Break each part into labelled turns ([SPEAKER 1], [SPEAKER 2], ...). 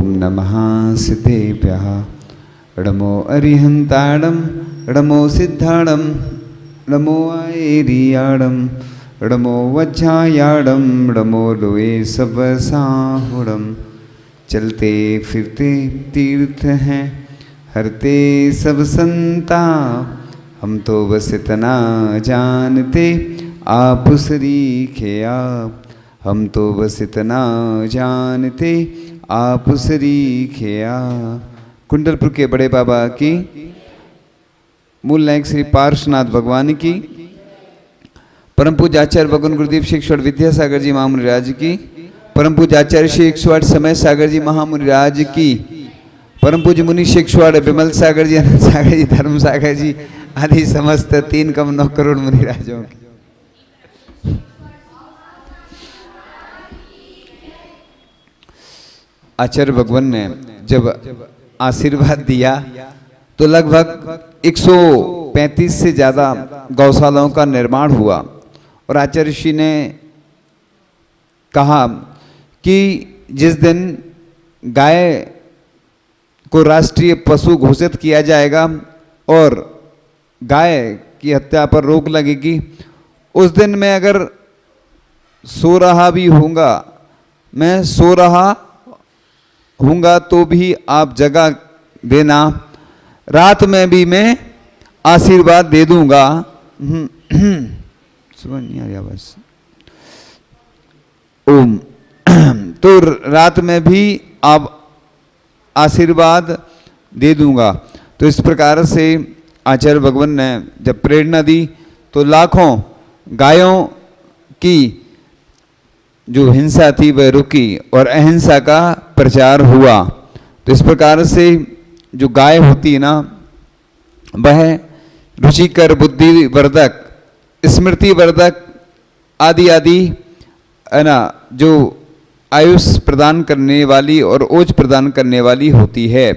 [SPEAKER 1] ओम नमः सिद्धेभ्यः। णमो अरिहंताणं णमो सिद्धाणं णमो आयेरियाणं णमो वज्रायाणं णमो लोए सब साहुणं। चलते फिरते तीर्थ हैं हरते सब संता, हम तो बस इतना जानते आप सरीखे आप। हम तो बस इतना जानते आप सरीखे आप। कुंडलपुर के बड़े बाबा की, मूल नायक श्री पार्श्वनाथ भगवान की, परम पूज्य आचार्य भगवान गुरुदेव श्री 108 विद्यासागर जी महामुनिराज की, परम पूज्य आचार्य श्री 108 समय सागर जी महामुनिराज की, परम पूज्य मुनि श्री 108 विमल सागर जी, अनंत सागर जी, धर्म सागर जी आदि समस्त 3,9 करोड़ मुनिराजों की। आचार्य भगवान ने जब आशीर्वाद दिया तो लगभग 135 से ज़्यादा गौशालाओं का निर्माण हुआ और आचार्य श्री ने कहा कि जिस दिन गाय को राष्ट्रीय पशु घोषित किया जाएगा और गाय की हत्या पर रोक लगेगी, उस दिन मैं अगर सो रहा भी होऊंगा, मैं सो रहा होऊंगा तो भी आप जगह देना, रात में भी मैं आशीर्वाद दे दूंगा। सुबह नहीं आ रहा बस। ओम तो रात में भी आप आशीर्वाद दे दूंगा। तो इस प्रकार से आचार्य भगवान ने जब प्रेरणा दी तो लाखों गायों की जो हिंसा थी वह रुकी और अहिंसा का प्रचार हुआ। तो इस प्रकार से जो गाय होती है ना, वह रुचिकर, बुद्धिवर्धक, स्मृति वर्धक आदि आदि है ना, जो आयुष प्रदान करने वाली और ओज प्रदान करने वाली होती है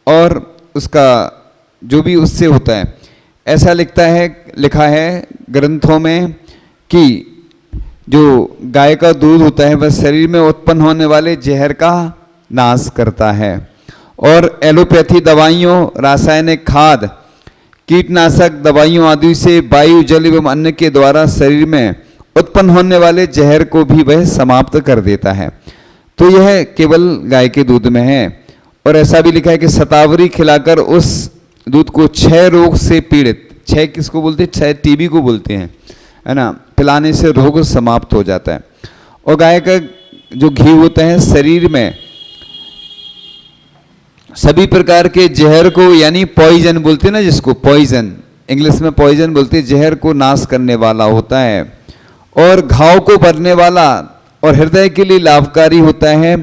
[SPEAKER 1] और उसका जो भी उससे होता है, ऐसा लिखा है ग्रंथों में कि जो गाय का दूध होता है वह शरीर में उत्पन्न होने वाले जहर का नाश करता है और एलोपैथी दवाइयों, रासायनिक खाद, कीटनाशक दवाइयों आदि से वायु, जल एवं अन्न के द्वारा शरीर में उत्पन्न होने वाले जहर को भी वह समाप्त कर देता है। तो यह केवल गाय के दूध में है। और ऐसा भी लिखा है कि शतावरी खिलाकर उस दूध को 6 रोग से पीड़ित, 6 किसको बोलते हैं? 6 टीबी को बोलते हैं, है ना, पिलाने से रोग समाप्त हो जाता है। और गाय का जो घी होता है शरीर में सभी प्रकार के जहर को, यानी पॉइजन बोलते हैं ना जिसको, पॉइजन इंग्लिश में पॉइजन बोलते हैं, जहर को नाश करने वाला होता है और घाव को भरने वाला और हृदय के लिए लाभकारी होता है।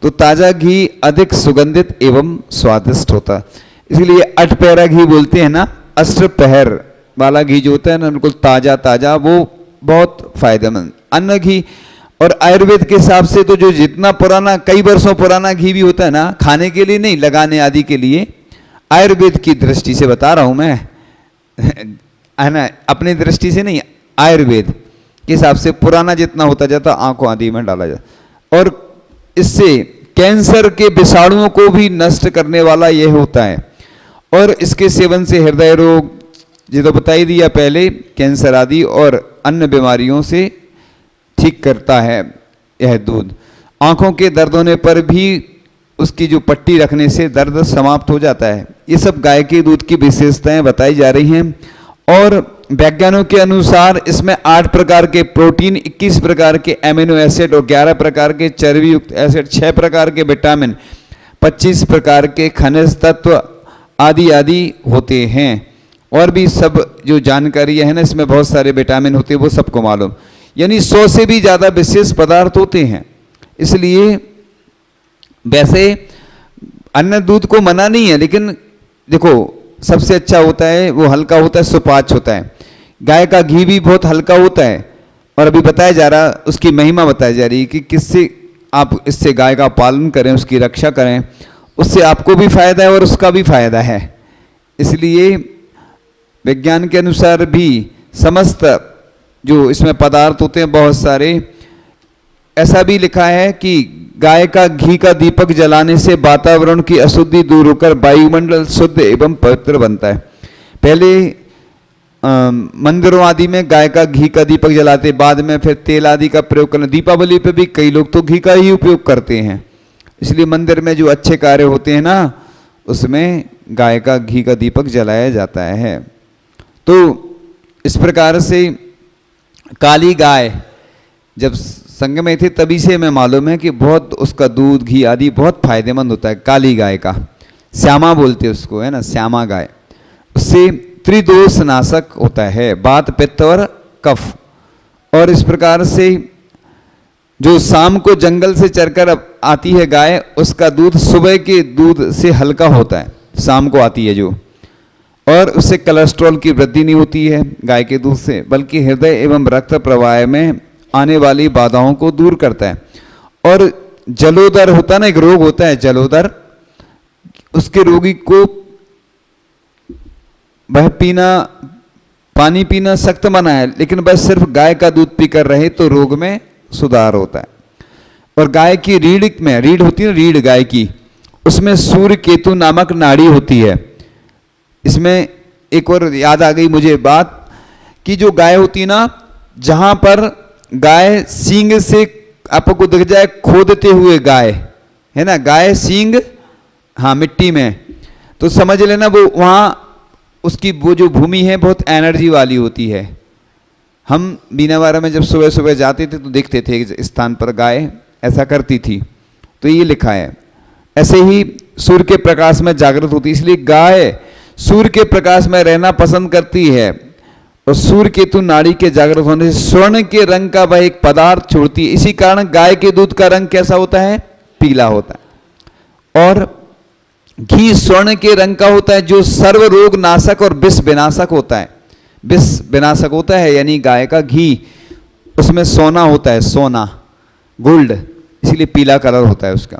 [SPEAKER 1] तो ताजा घी अधिक सुगंधित एवं स्वादिष्ट होता है, इसलिए 8 पैरा घी बोलते हैं ना, अष्टपहर वाला घी जो होता है ना, बिल्कुल ताजा ताजा, वो बहुत फायदेमंद। अन्न घी और आयुर्वेद के हिसाब से तो जो जितना पुराना, कई वर्षों पुराना घी भी होता है ना, खाने के लिए नहीं, लगाने आदि के लिए, आयुर्वेद की दृष्टि से बता रहा हूं मैं, है ना, अपनी दृष्टि से नहीं, आयुर्वेद के हिसाब से पुराना जितना होता जाता आंखों आदि में डाला जाता। और इससे कैंसर के विषाणुओं को भी नष्ट करने वाला यह होता है। और इसके सेवन से हृदय रोग, ये तो बता ही दिया पहले, कैंसर आदि और अन्य बीमारियों से ठीक करता है यह दूध। आंखों के दर्द होने पर भी उसकी जो पट्टी रखने से दर्द समाप्त हो जाता है। ये सब गाय के दूध की विशेषताएं बताई जा रही हैं। और वैज्ञानिकों के अनुसार इसमें 8 प्रकार के प्रोटीन, 21 प्रकार के एमिनो एसिड और 11 प्रकार के चर्बी युक्त एसिड, 6 प्रकार के विटामिन, 25 प्रकार के खनिज तत्व आदि आदि होते हैं। और भी सब जो जानकारी है ना, इसमें बहुत सारे विटामिन होते हैं, वो सबको मालूम, यानी 100 से भी ज़्यादा विशेष पदार्थ होते हैं। इसलिए वैसे अन्य दूध को मना नहीं है, लेकिन देखो सबसे अच्छा होता है, वो हल्का होता है, सुपाच्य होता है। गाय का घी भी बहुत हल्का होता है। और अभी बताया जा रहा, उसकी महिमा बताई जा रही है कि किससे आप इससे गाय का पालन करें, उसकी रक्षा करें, उससे आपको भी फायदा है और उसका भी फायदा है। इसलिए विज्ञान के अनुसार भी समस्त जो इसमें पदार्थ होते हैं बहुत सारे, ऐसा भी लिखा है कि गाय का घी का दीपक जलाने से वातावरण की अशुद्धि दूर होकर वायुमंडल शुद्ध एवं पवित्र बनता है। पहले मंदिरों आदि में गाय का घी का दीपक जलाते, बाद में फिर तेल आदि का प्रयोग करना। दीपावली पे भी कई लोग तो घी का ही उपयोग करते हैं, इसलिए मंदिर में जो अच्छे कार्य होते हैं ना, उसमें गाय का घी का दीपक जलाया जाता है। तो इस प्रकार से काली गाय जब संग में थे तभी से हमें मालूम है कि बहुत उसका दूध घी आदि बहुत फायदेमंद होता है। काली गाय का, श्यामा बोलते हैं उसको, है ना, श्यामा गाय। उससे त्रिदोष नाशक होता है, वात पित्त और कफ। और इस प्रकार से जो शाम को जंगल से चरकर आती है गाय, उसका दूध सुबह के दूध से हल्का होता है, शाम को आती है जो, और उससे कोलेस्ट्रॉल की वृद्धि नहीं होती है गाय के दूध से, बल्कि हृदय एवं रक्त प्रवाह में आने वाली बाधाओं को दूर करता है। और जलोदर होता है ना, एक रोग होता है जलोदर, उसके रोगी को वह पानी पीना सख्त मना है, लेकिन वह सिर्फ गाय का दूध पीकर रहे तो रोग में सुधार होता है। और गाय की रीढ़ होती है ना, रीढ़ गाय की, उसमें सूर्य केतु नामक नाड़ी होती है। इसमें एक और याद आ गई मुझे बात कि जो गाय होती है ना, जहां पर गाय सींग से आपको दिख जाए खोदते हुए गाय, है ना, गाय सींग, हाँ, मिट्टी में, तो समझ लेना वो वहां उसकी वो जो भूमि है बहुत एनर्जी वाली होती है। हम बीनावारा में जब सुबह सुबह जाते थे तो देखते थे इस स्थान पर गाय ऐसा करती थी, तो ये लिखा है। ऐसे ही सूर्य के प्रकाश में जागृत होती है, इसलिए गाय सूर्य के प्रकाश में रहना पसंद करती है। और सूर्य केतु नाड़ी के जागृत होने से स्वर्ण के रंग का वह एक पदार्थ छोड़ती है। इसी कारण गाय के दूध का रंग कैसा होता है? पीला होता है। और घी स्वर्ण के रंग का होता है, जो सर्व रोग नाशक और विष विनाशक होता है। विष विनाशक होता है, यानी गाय का घी, उसमें सोना होता है, सोना, गोल्ड, इसलिए पीला कलर होता है उसका।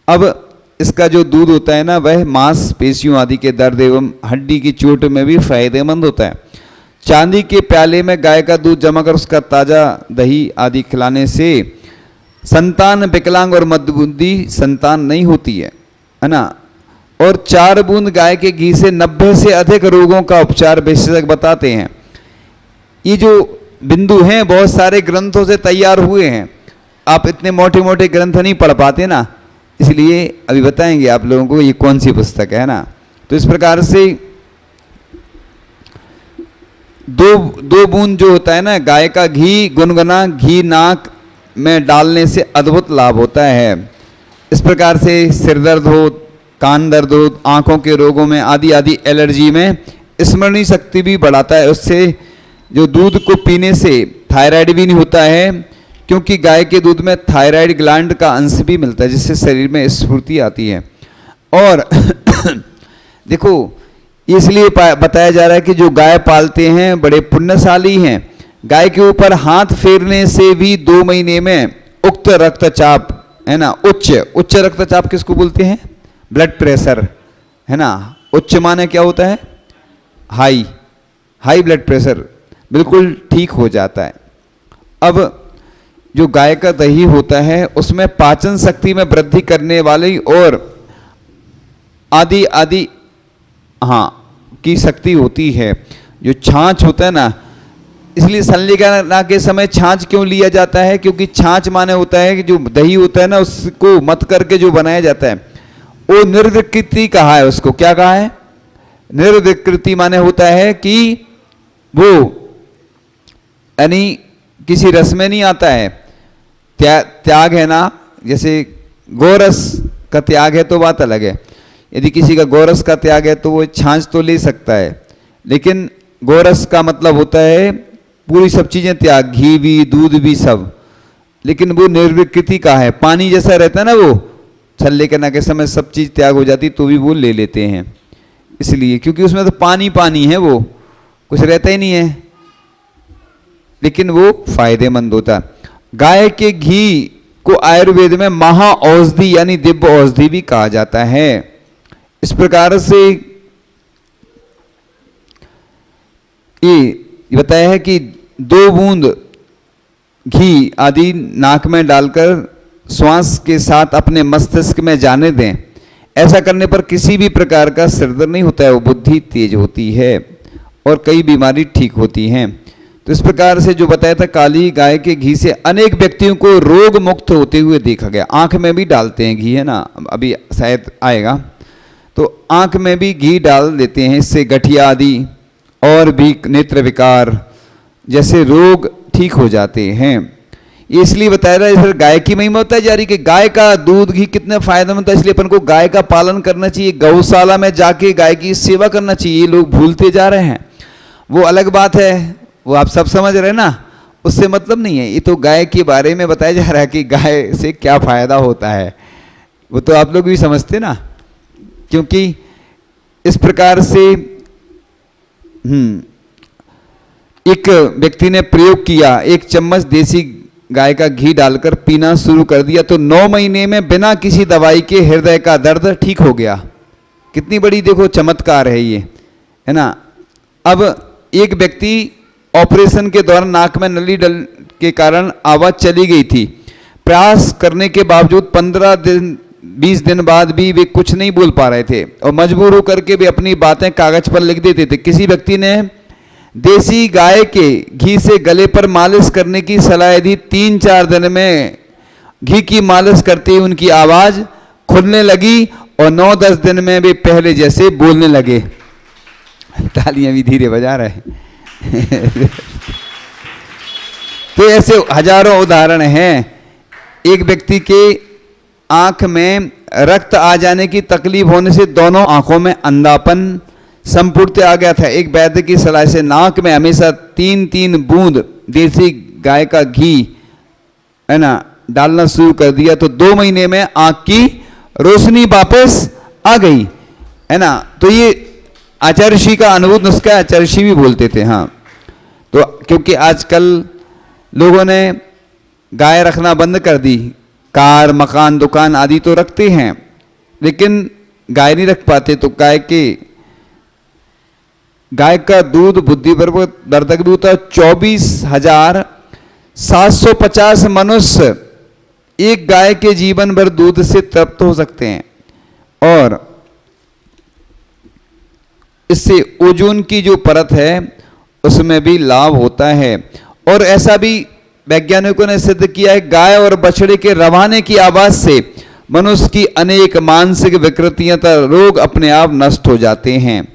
[SPEAKER 1] अब इसका जो दूध होता है ना, वह मांस पेशियों आदि के दर्द एवं हड्डी की चोट में भी फायदेमंद होता है। चांदी के प्याले में गाय का दूध जमा कर उसका ताजा दही आदि खिलाने से संतान विकलांग और मंदबुद्धि संतान नहीं होती है ना। और 4 बूंद गाय के घी से 90 से अधिक रोगों का उपचार विशेषज्ञ बताते हैं। ये जो बिंदु हैं बहुत सारे ग्रंथों से तैयार हुए हैं, आप इतने मोटे मोटे ग्रंथ नहीं पढ़ पाते ना, इसलिए अभी बताएंगे आप लोगों को ये कौन सी पुस्तक है ना। तो इस प्रकार से दो बूंद जो होता है ना गाय का घी, गुनगुना घी नाक में डालने से अद्भुत लाभ होता है। इस प्रकार से सिर दर्द हो, कान दर्द हो, आंखों के रोगों में आदि आदि एलर्जी में स्मरणीय शक्ति भी बढ़ाता है। उससे जो दूध को पीने से थायराइड भी नहीं होता है, क्योंकि गाय के दूध में थायराइड ग्लैंड का अंश भी मिलता है, जिससे शरीर में स्फूर्ति आती है। और देखो, इसलिए बताया जा रहा है कि जो गाय पालते हैं बड़े पुण्यशाली हैं। गाय के ऊपर हाथ फेरने से भी 2 महीने में उक्त रक्तचाप, है ना, उच्च रक्तचाप किसको बोलते हैं? ब्लड प्रेशर, है ना। उच्च माने क्या होता है? हाई ब्लड प्रेशर बिल्कुल ठीक हो जाता है। अब जो गाय का दही होता है उसमें पाचन शक्ति में वृद्धि करने वाली और आदि आदि की शक्ति होती है। जो छाछ होता है ना, इसलिए संलिगना के समय छाछ क्यों लिया जाता है? क्योंकि छाछ माने होता है कि जो दही होता है ना, उसको मत करके जो बनाया जाता है वो निर्विकृति कहा है। उसको क्या कहा है? निर्विकृति माने होता है कि वो यानी किसी रस में नहीं आता है। त्याग है ना, जैसे गोरस का त्याग है तो बात अलग है। यदि किसी का गोरस का त्याग है तो वो छाछ तो ले सकता है, लेकिन गोरस का मतलब होता है पूरी सब चीजें त्याग, घी भी, दूध भी, सब। लेकिन वो निर्विकृति का है, पानी जैसा रहता है ना, वो छल्ले करने के समय सब चीज त्याग हो जाती तो भी वो ले लेते हैं। इसलिए क्योंकि उसमें तो पानी पानी है, वो कुछ रहता ही नहीं है, लेकिन वो फायदेमंद होता है। गाय के घी को आयुर्वेद में महा औषधि यानी दिव्य औषधि भी कहा जाता है। इस प्रकार से ये बताया है कि 2 बूंद घी आदि नाक में डालकर श्वास के साथ अपने मस्तिष्क में जाने दें। ऐसा करने पर किसी भी प्रकार का सिरदर्द नहीं होता है, वो बुद्धि तेज होती है और कई बीमारी ठीक होती हैं। तो इस प्रकार से जो बताया था, काली गाय के घी से अनेक व्यक्तियों को रोग मुक्त होते हुए देखा गया। आंख में भी डालते हैं घी, है ना, अभी शायद आएगा, तो आंख में भी घी डाल देते हैं। इससे गठिया आदि और भी नेत्र विकार जैसे रोग ठीक हो जाते हैं। इसलिए बताया रहा है, गाय की महिमा होता है जा रही कि गाय का दूध घी कितना फायदेमंद है। इसलिए अपन को गाय का पालन करना चाहिए, गौशाला में जाके गाय की सेवा करना चाहिए। ये लोग भूलते जा रहे हैं, वो अलग बात है, वो आप सब समझ रहे हैं ना, उससे मतलब नहीं है। ये तो गाय के बारे में बताया जा रहा है कि गाय से क्या फायदा होता है, वो तो आप लोग भी समझते ना। क्योंकि इस प्रकार से एक व्यक्ति ने प्रयोग किया, 1 चम्मच देसी गाय का घी डालकर पीना शुरू कर दिया, तो 9 महीने में बिना किसी दवाई के हृदय का दर्द ठीक हो गया। कितनी बड़ी देखो चमत्कार है ये, है ना। अब एक व्यक्ति ऑपरेशन के दौरान नाक में नली डल के कारण आवाज चली गई थी। प्रयास करने के बावजूद 15 दिन 20 दिन बाद भी वे कुछ नहीं बोल पा रहे थे और मजबूर होकर के वे अपनी बातें कागज पर लिख देते थे। किसी व्यक्ति ने देसी गाय के घी से गले पर मालिश करने की सलाह दी। 3-4 दिन में घी की मालिश करते ही उनकी आवाज खुलने लगी और 9-10 दिन में वे पहले जैसे बोलने लगे। तालियां भी धीरे बजा रहे हैं। तो ऐसे हजारों उदाहरण हैं। एक व्यक्ति के आंख में रक्त आ जाने की तकलीफ होने से दोनों आंखों में अंधापन संपूर्णतः आ गया था। एक वैद्य की सलाह से नाक में हमेशा 3-3 बूंद देसी गाय का घी, है ना, डालना शुरू कर दिया, तो 2 महीने में आंख की रोशनी वापस आ गई, है ना। तो ये आचार्य ऋषि का अनुभूत नुस्खा, आचार्य ऋषि भी बोलते थे। हाँ, तो क्योंकि आजकल लोगों ने गाय रखना बंद कर दी, कार मकान दुकान आदि तो रखते हैं लेकिन गाय नहीं रख पाते। तो गाय का दूध बुद्धिवर्धक भी होता है। 24,750 मनुष्य एक गाय के जीवन भर दूध से तृप्त हो सकते हैं और इससे ओजोन की जो परत है उसमें भी लाभ होता है। और ऐसा भी वैज्ञानिकों ने सिद्ध किया है, गाय और बछड़े के रवाने की आवाज से मनुष्य की अनेक मानसिक विकृतियां तथा रोग अपने आप नष्ट हो जाते हैं।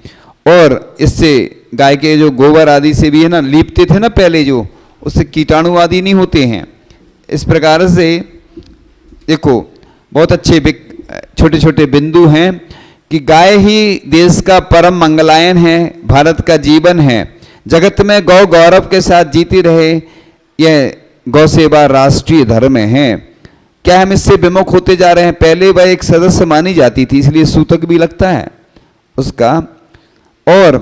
[SPEAKER 1] और इससे गाय के जो गोबर आदि से भी, है ना, लीपते थे ना पहले, जो उससे कीटाणु आदि नहीं होते हैं। इस प्रकार से देखो बहुत अच्छे छोटे छोटे बिंदु हैं कि गाय ही देश का परम मंगलायन है, भारत का जीवन है। जगत में गौ गौरव के साथ जीती रहे, यह गौ सेवा राष्ट्रीय धर्म है। क्या हम इससे विमुख होते जा रहे हैं? पहले वह एक सदस्य मानी जाती थी, इसलिए सूतक भी लगता है उसका, और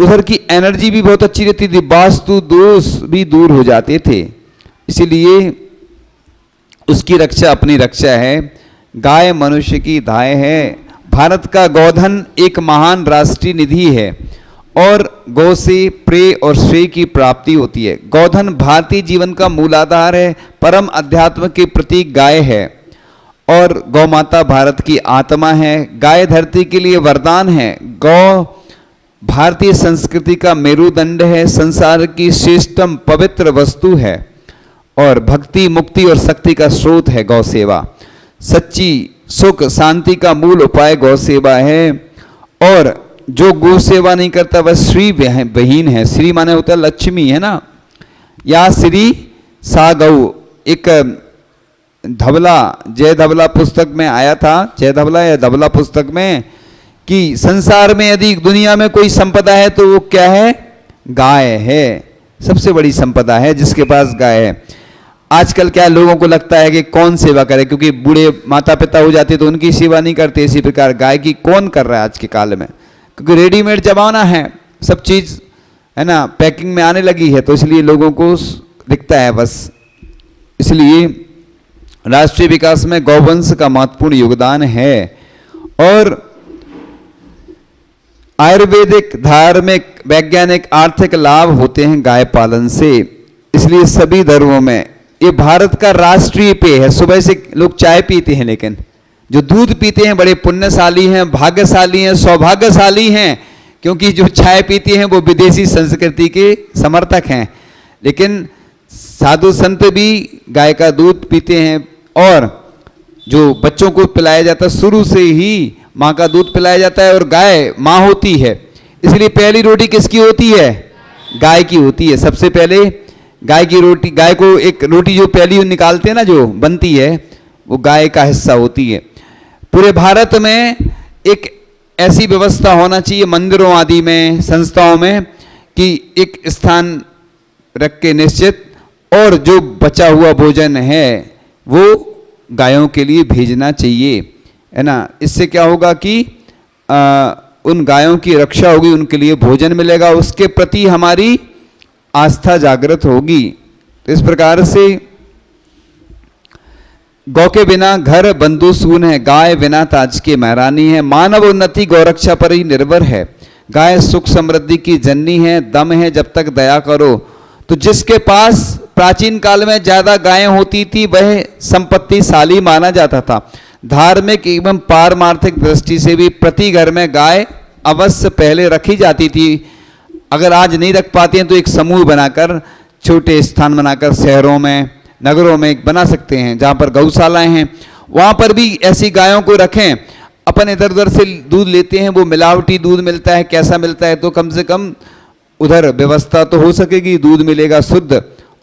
[SPEAKER 1] उधर की एनर्जी भी बहुत अच्छी रहती थी, वास्तु दोष भी दूर हो जाते थे। इसीलिए उसकी रक्षा अपनी रक्षा है। गाय मनुष्य की दाय है। भारत का गौधन एक महान राष्ट्रीय निधि है और गौ से प्रेय और श्रेय की प्राप्ति होती है। गौधन भारतीय जीवन का मूलाधार है, परम अध्यात्म के प्रतीक गाय है और गौ माता भारत की आत्मा है। गाय धरती के लिए वरदान है। गौ भारतीय संस्कृति का मेरुदंड है, संसार की श्रेष्ठतम पवित्र वस्तु है और भक्ति मुक्ति और शक्ति का स्रोत है गौ सेवा। सच्ची सुख शांति का मूल उपाय गौ सेवा है और जो गौ सेवा नहीं करता वह श्री बहीन है। श्री माने होता है लक्ष्मी, है ना। या श्री सा गौ, एक धबला जय धबला पुस्तक में आया था, जय धबला या धबला पुस्तक में, कि संसार में यदि दुनिया में कोई संपदा है तो वो क्या है? गाय है। सबसे बड़ी संपदा है जिसके पास गाय है। आजकल क्या लोगों को लगता है कि कौन सेवा करे, क्योंकि बूढ़े माता पिता हो जाते तो उनकी सेवा नहीं करते। इसी प्रकार गाय की कौन कर रहा है आज के काल में, क्योंकि रेडीमेड जमाना है, सब चीज, है ना, पैकिंग में आने लगी है, तो इसलिए लोगों को दिखता है बस। इसलिए राष्ट्रीय विकास में गौवंश का महत्वपूर्ण योगदान है और आयुर्वेदिक, धार्मिक, वैज्ञानिक, आर्थिक लाभ होते हैं गाय पालन से। इसलिए सभी धर्मों में ये भारत का राष्ट्रीय पेय है। सुबह से लोग चाय पीते हैं, लेकिन जो दूध पीते हैं बड़े पुण्यशाली हैं, भाग्यशाली हैं, सौभाग्यशाली हैं, क्योंकि जो चाय पीते हैं वो विदेशी संस्कृति के समर्थक हैं। लेकिन साधु संत भी गाय का दूध पीते हैं, और जो बच्चों को पिलाया जाता है शुरू से ही माँ का दूध पिलाया जाता है, और गाय माँ होती है। इसलिए पहली रोटी किसकी होती है? गाय की होती है। सबसे पहले गाय की रोटी, गाय को एक रोटी जो पहली निकालते हैं ना, जो बनती है, वो गाय का हिस्सा होती है। पूरे भारत में एक ऐसी व्यवस्था होना चाहिए मंदिरों आदि में, संस्थाओं में, कि एक स्थान रख के निश्चित, और जो बचा हुआ भोजन है वो गायों के लिए भेजना चाहिए, है ना। इससे क्या होगा कि उन गायों की रक्षा होगी, उनके लिए भोजन मिलेगा, उसके प्रति हमारी आस्था जागृत होगी। तो इस प्रकार से गौ के बिना घर बंधु सून है, गाय बिना ताज की महारानी है। मानव उन्नति गौरक्षा पर ही निर्भर है। गाय सुख समृद्धि की जननी है, दम है जब तक दया करो। तो जिसके पास प्राचीन काल में ज्यादा गायें होती थी वह संपत्तिशाली माना जाता था। धार्मिक एवं पारमार्थिक दृष्टि से भी प्रति घर में गाय अवश्य पहले रखी जाती थी। अगर आज नहीं रख पाते हैं तो एक समूह बनाकर, छोटे स्थान बनाकर शहरों में, नगरों में बना सकते हैं, जहाँ पर गौशालाएं हैं वहाँ पर भी ऐसी गायों को रखें। अपन इधर उधर से दूध लेते हैं, वो मिलावटी दूध मिलता है, कैसा मिलता है, तो कम से कम उधर व्यवस्था तो हो सकेगी, दूध मिलेगा शुद्ध,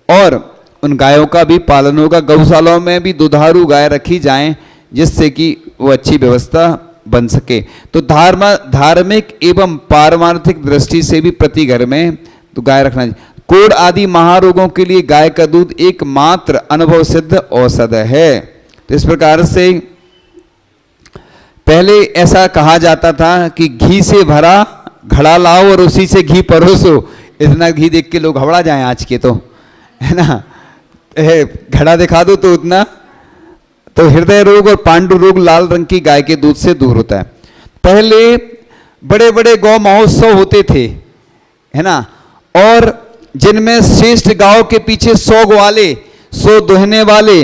[SPEAKER 1] और उन गायों का भी पालन होगा। गौशालाओं में भी दुधारू गाय रखी जाएं, जिससे कि वो अच्छी व्यवस्था बन सके। तो धार्मिक एवं पारमार्थिक दृष्टि से भी प्रति घर में तो गाय रखना चाहिए। कोढ़ आदि महारोगों के लिए गाय का दूध एकमात्र अनुभव सिद्ध औषध है। तो इस प्रकार से पहले ऐसा कहा जाता था कि घी से भरा घड़ा लाओ और उसी से घी परोसो। इतना घी देख के लोग घबरा जाएं आज के, तो है ना, घड़ा दिखा दो तो उतना, तो हृदय रोग और पांडु रोग लाल रंग की गाय के दूध से दूर होता है। पहले बड़े बड़े गौ महोत्सव होते थे, है ना, और जिनमें श्रेष्ठ गांव के पीछे 100 ग्वाले, 100 दुहने वाले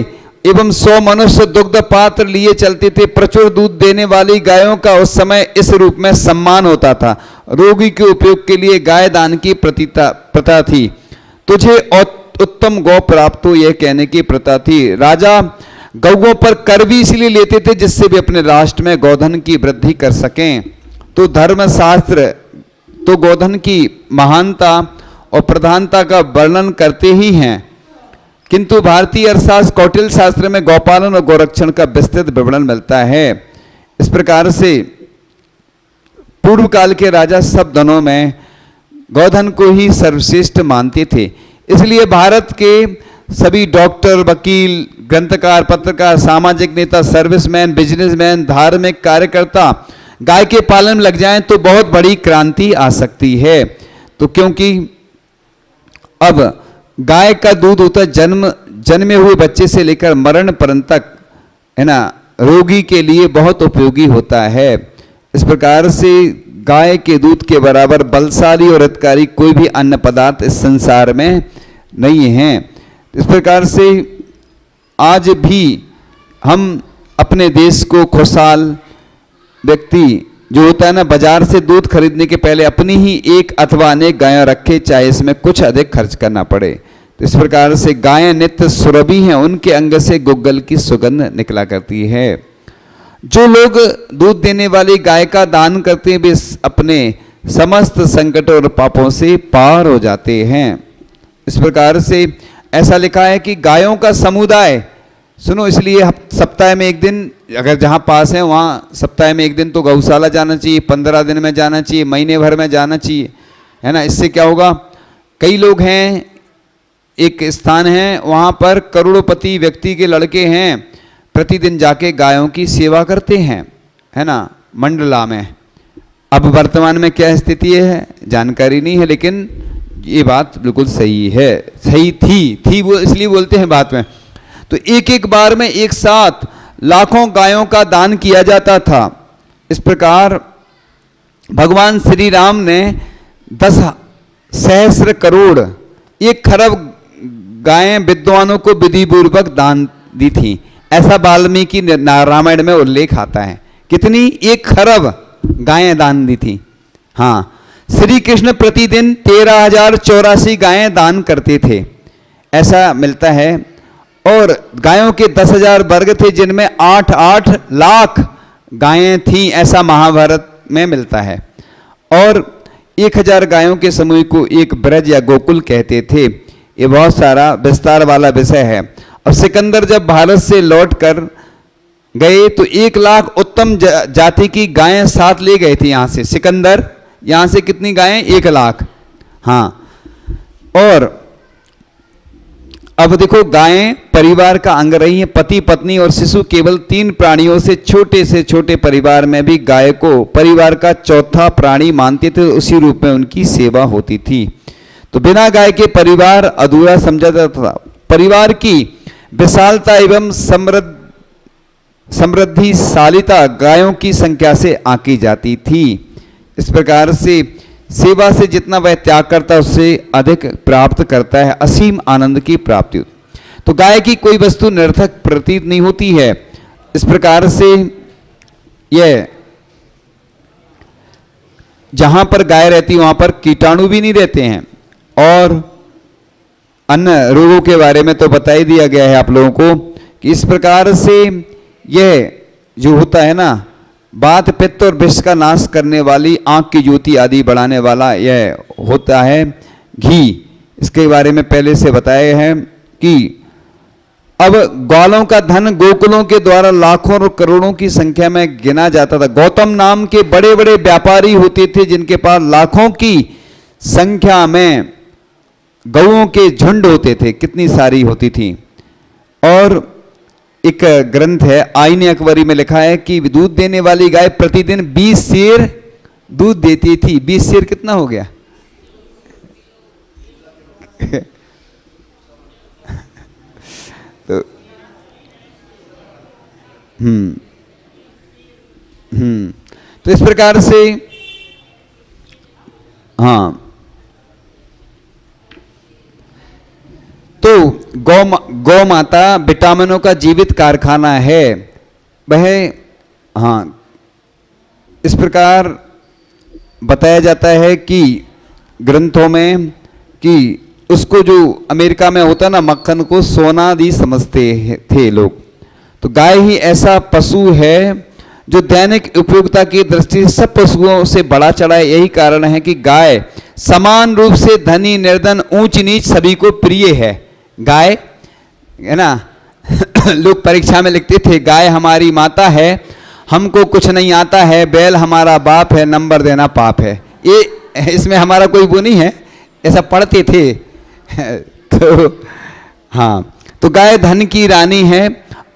[SPEAKER 1] एवं 100 मनुष्य दुग्ध पात्र लिए चलते थे। प्रचुर दूध देने वाली गायों का उस समय इस रूप में सम्मान होता था। रोगी के उपयोग के लिए गाय दान की प्रथा थी। तुझे उत्तम गौ प्राप्त हो, यह कहने की प्रथा थी। राजा गौओं पर कर भी इसलिए लेते थे जिससे वे अपने राष्ट्र में गोधन की वृद्धि कर सकें। तो धर्मशास्त्र तो गोधन की महानता और प्रधानता का वर्णन करते ही हैं, किंतु भारतीय अर्थशास्त्र कौटिल्य शास्त्र में गौपालन और गौरक्षण का विस्तृत विवरण मिलता है। इस प्रकार से पूर्व काल के राजा सब धनों में गौधन को ही सर्वश्रेष्ठ मानते थे। इसलिए भारत के सभी डॉक्टर, वकील, ग्रंथकार, पत्रकार, सामाजिक नेता, सर्विसमैन, बिजनेसमैन, धार्मिक कार्यकर्ता गाय के पालन में लग जाएं तो बहुत बड़ी क्रांति आ सकती है। तो क्योंकि अब गाय का दूध होता है जन्मे हुए बच्चे से लेकर मरण पर्यंत तक, है ना, रोगी के लिए बहुत उपयोगी होता है। इस प्रकार से गाय के दूध के बराबर बलशाली और हितकारी कोई भी अन्य पदार्थ इस संसार में नहीं है। इस प्रकार से आज भी हम अपने देश को खुशहाल व्यक्ति जो होता है ना, बाजार से दूध खरीदने के पहले अपनी ही एक अथवा अनेक गायें रखे, चाहे इसमें कुछ अधिक खर्च करना पड़े। तो इस प्रकार से गायें नित्य सुरभि हैं, उनके अंग से गुग्गल की सुगंध निकला करती है। जो लोग दूध देने वाली गाय का दान करते हैं वे अपने समस्त संकटों और पापों से पार हो जाते हैं। इस प्रकार से ऐसा लिखा है कि गायों का समुदाय, सुनो, इसलिए सप्ताह में एक दिन, अगर जहाँ पास है वहाँ सप्ताह में एक दिन तो गौशाला जाना चाहिए, 15 दिन में जाना चाहिए, महीने भर में जाना चाहिए, है ना। इससे क्या होगा, कई लोग हैं, एक स्थान है वहाँ पर करोड़पति व्यक्ति के लड़के हैं, प्रतिदिन जाके गायों की सेवा करते हैं, है ना, मंडला में। अब वर्तमान में क्या स्थिति है जानकारी नहीं है, लेकिन ये बात बिल्कुल सही है, सही थी वो इसलिए बोलते हैं बात में। तो एक एक बार में एक साथ लाखों गायों का दान किया जाता था। इस प्रकार भगवान श्री राम ने 10 सहस्र करोड़ 1 खरब गायें विद्वानों को विधि पूर्वक दान दी थी, ऐसा वाल्मीकि रामायण में उल्लेख आता है। कितनी? 1 खरब गायें दान दी थी। हाँ, श्री कृष्ण प्रतिदिन 13,084 गायें दान करते थे, ऐसा मिलता है। और गायों के 10,000 वर्ग थे, जिनमें 8-8 लाख गायें थीं, ऐसा महाभारत में मिलता है। और 1000 गायों के समूह को एक ब्रज या गोकुल कहते थे। ये बहुत सारा विस्तार वाला विषय है। और सिकंदर जब भारत से लौट कर गए तो 1 लाख उत्तम जाति की गायें साथ ले गए थे यहाँ से। सिकंदर यहाँ से कितनी गायें? 1 लाख। हाँ, और अब देखो, गायें परिवार का अंग रही हैं। पति पत्नी और शिशु केवल 3 प्राणियों से छोटे परिवार में भी गाय को परिवार का चौथा प्राणी मानते थे, उसी रूप में उनकी सेवा होती थी। तो बिना गाय के परिवार अधूरा समझा जाता था। परिवार की विशालता एवं समृद्धिशालिता गायों की संख्या से आंकी जाती थी। इस प्रकार से सेवा से जितना वह त्याग करता है उससे अधिक प्राप्त करता है, असीम आनंद की प्राप्ति होती। तो गाय की कोई वस्तु निरर्थक प्रतीत नहीं होती है। इस प्रकार से यह जहां पर गाय रहती वहां पर कीटाणु भी नहीं रहते हैं। और अन्य रोगों के बारे में तो बता ही दिया गया है आप लोगों को कि इस प्रकार से यह जो होता है ना, वात पित्त और विष का नाश करने वाली, आंख की ज्योति आदि बढ़ाने वाला यह होता है घी। इसके बारे में पहले से बताए हैं कि अब ग्वालों का धन गोकुलों के द्वारा लाखों और करोड़ों की संख्या में गिना जाता था। गौतम नाम के बड़े बड़े व्यापारी होते थे जिनके पास लाखों की संख्या में गौओं के झुंड होते थे, कितनी सारी होती थी। और एक ग्रंथ है आईने अकबरी में लिखा है कि दूध देने वाली गाय प्रतिदिन 20 सेर दूध देती थी। 20 सेर कितना हो गया? तो तो इस प्रकार से हाँ, तो गौ माता विटामिनों का जीवित कारखाना है वह। हाँ, इस प्रकार बताया जाता है कि ग्रंथों में कि उसको जो अमेरिका में होता ना, मक्खन को सोना दी समझते थे लोग। तो गाय ही ऐसा पशु है जो दैनिक उपयोगिता की दृष्टि से सब पशुओं से बड़ा चढ़ा है। यही कारण है कि गाय समान रूप से धनी निर्धन ऊंच नीच सभी को प्रिय है। गाय है ना लोग परीक्षा में लिखते थे गाय हमारी माता है, हमको कुछ नहीं आता है, बैल हमारा बाप है, नंबर देना पाप है। ये इसमें हमारा कोई वो नहीं है, ऐसा पढ़ते थे। तो हाँ, तो गाय धन की रानी है,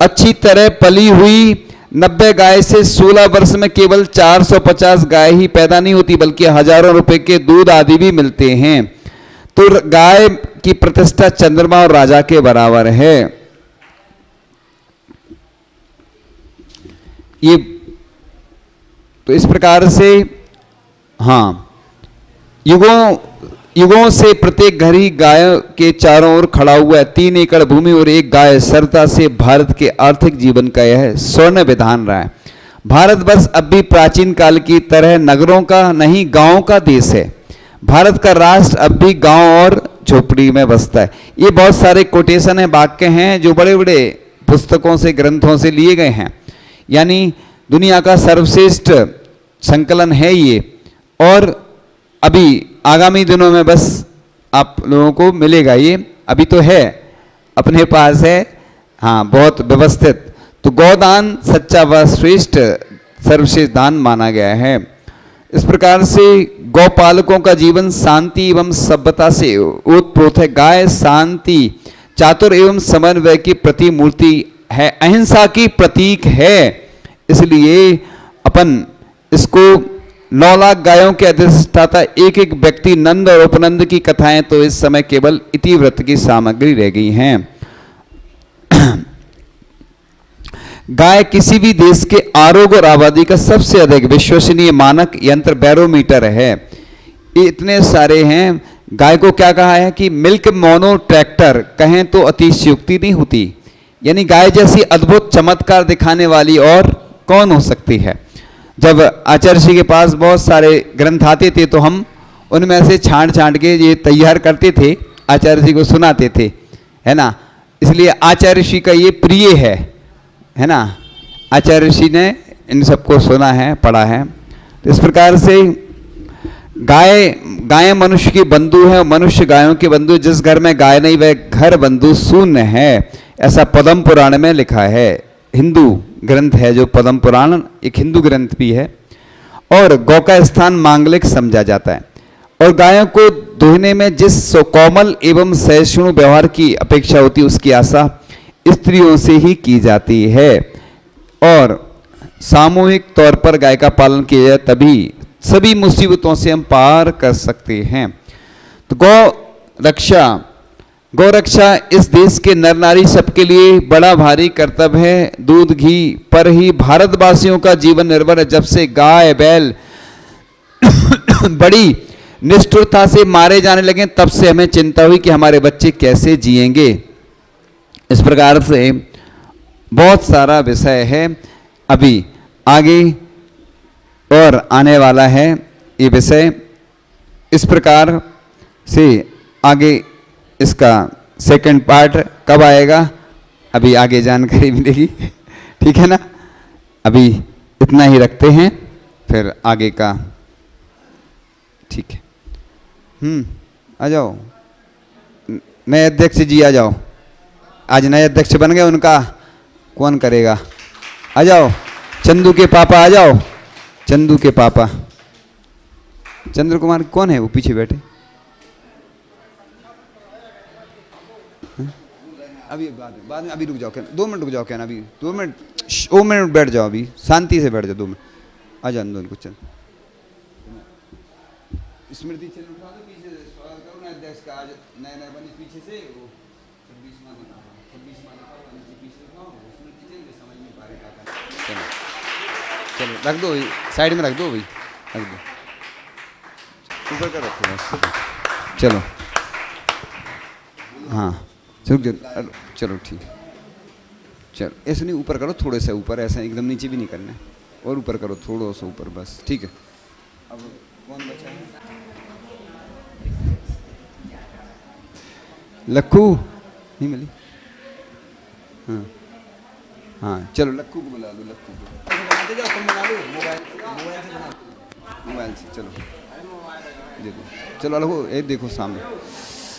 [SPEAKER 1] अच्छी तरह पली हुई 90 गाय से 16 वर्ष में केवल 450 गाय ही पैदा नहीं होती बल्कि हजारों रुपए के दूध आदि भी मिलते हैं। तो गाय की प्रतिष्ठा चंद्रमा और राजा के बराबर है। ये तो इस प्रकार से हाँ, युगों से प्रत्येक घर ही गाय के चारों ओर खड़ा हुआ है। 3 एकड़ भूमि और 1 गाय सरता से भारत के आर्थिक जीवन का यह स्वर्ण विधान रहा है। भारतवर्ष अब भी प्राचीन काल की तरह नगरों का नहीं गांवों का देश है। भारत का राष्ट्र अब भी गांव और झोपड़ी में बसता है। ये बहुत सारे कोटेशन है, वाक्य हैं जो बड़े बड़े पुस्तकों से ग्रंथों से लिए गए हैं। यानी दुनिया का सर्वश्रेष्ठ संकलन है ये। और अभी आगामी दिनों में बस आप लोगों को मिलेगा, ये अभी तो है अपने पास है हाँ, बहुत व्यवस्थित। तो गौदान सच्चा व श्रेष्ठ सर्वश्रेष्ठ दान माना गया है। इस प्रकार से गौपालकों का जीवन शांति एवं सभ्यता से ओतप्रोत है। गाय शांति, चातुर एवं समन्वय की प्रतिमूर्ति है, अहिंसा की प्रतीक है। इसलिए अपन इसको 9 लाख गायों के अधिष्ठाता एक एक व्यक्ति नंद और उपनंद की कथाएं तो इस समय केवल इतिवृत्त की सामग्री रह गई हैं। गाय किसी भी देश के आरोग्य और आबादी का सबसे अधिक विश्वसनीय मानक यंत्र बैरोमीटर है। ये इतने सारे हैं गाय को क्या कहा है कि मिल्क मोनो ट्रैक्टर कहें तो अतिशयोक्ति नहीं होती, यानी गाय जैसी अद्भुत चमत्कार दिखाने वाली और कौन हो सकती है। जब आचार्य जी के पास बहुत सारे ग्रंथ आते थे तो हम उनमें से छांट छांट के ये तैयार करते थे, आचार्य जी को सुनाते थे, है ना। इसलिए आचार्य जी का ये प्रिय है ना। आचार्य जी ने इन सबको सुना है, पढ़ा है। तो इस प्रकार से गाय मनुष्य की बंधु है, मनुष्य गायों के बंधु। जिस घर में गाय नहीं वह घर बंधु शून्य है, ऐसा पद्म पुराण में लिखा है। हिंदू ग्रंथ है जो पद्म पुराण, एक हिंदू ग्रंथ भी है। और गौ का स्थान मांगलिक समझा जाता है। और गायों को दुहने में जिस कोमल एवं सहिष्णु व्यवहार की अपेक्षा होती है उसकी आशा स्त्रियों से ही की जाती है। और सामूहिक तौर पर गाय का पालन किया जाए तभी सभी मुसीबतों से हम पार कर सकते हैं। तो गौ रक्षा इस देश के नर नारी सबके लिए बड़ा भारी कर्तव्य है। दूध घी पर ही भारतवासियों का जीवन निर्भर है। जब से गाय बैल बड़ी निष्ठुरता से मारे जाने लगे तब से हमें चिंता हुई कि हमारे बच्चे कैसे जिएंगे। इस प्रकार से बहुत सारा विषय है अभी आगे और आने वाला है ये विषय। इस प्रकार से आगे इसका सेकंड पार्ट कब आएगा अभी आगे जानकारी मिलेगी। ठीक है ना, अभी इतना ही रखते हैं, फिर आगे का। ठीक है, आ जाओ नए अध्यक्ष जी, आ जाओ। आज नए अध्यक्ष बन गए, उनका कौन करेगा। आ जाओ चंदू के पापा, आ जाओ चंदू के पापा। चंद्र कुमार कौन है वो पीछे बैठे। अभी बाद में अभी रुक जाओ, क्या 2 मिनट रुक जाओ, क्या ना अभी 2 मिनट बैठ जाओ, अभी शांति से बैठ जाओ 2 मिनट। आ जाओ अंदर कुछ चल। स्मृति चिन्ह उठा दो पीछे से, स्वागत करो ना अध्यक्ष का। आज नया बनी पीछे से वो 26 मान पीछे लिखाओ स्मृति चिन्ह, समझ नहीं पा रहे क्या। चलो रख दो, साइड में रख दो, भाई रख दो, ऊपर कर रखो बस। चलो हाँ चलो ठीक। चलो ऐसे नहीं, ऊपर करो थोड़े से ऊपर, ऐसा एकदम नीचे भी नहीं करना है, और ऊपर करो थोड़ा सा ऊपर बस। ठीक है, अब कौन बचा है। लक्खू नहीं मिली। हाँ हाँ चलो लक्खू को बुला लो, लक्खू को बनाते जाओ, तुम बना लो मोबाइल से बना लो, मोबाइल से। चलो देखो, चलो लक्खू ये देखो सामने।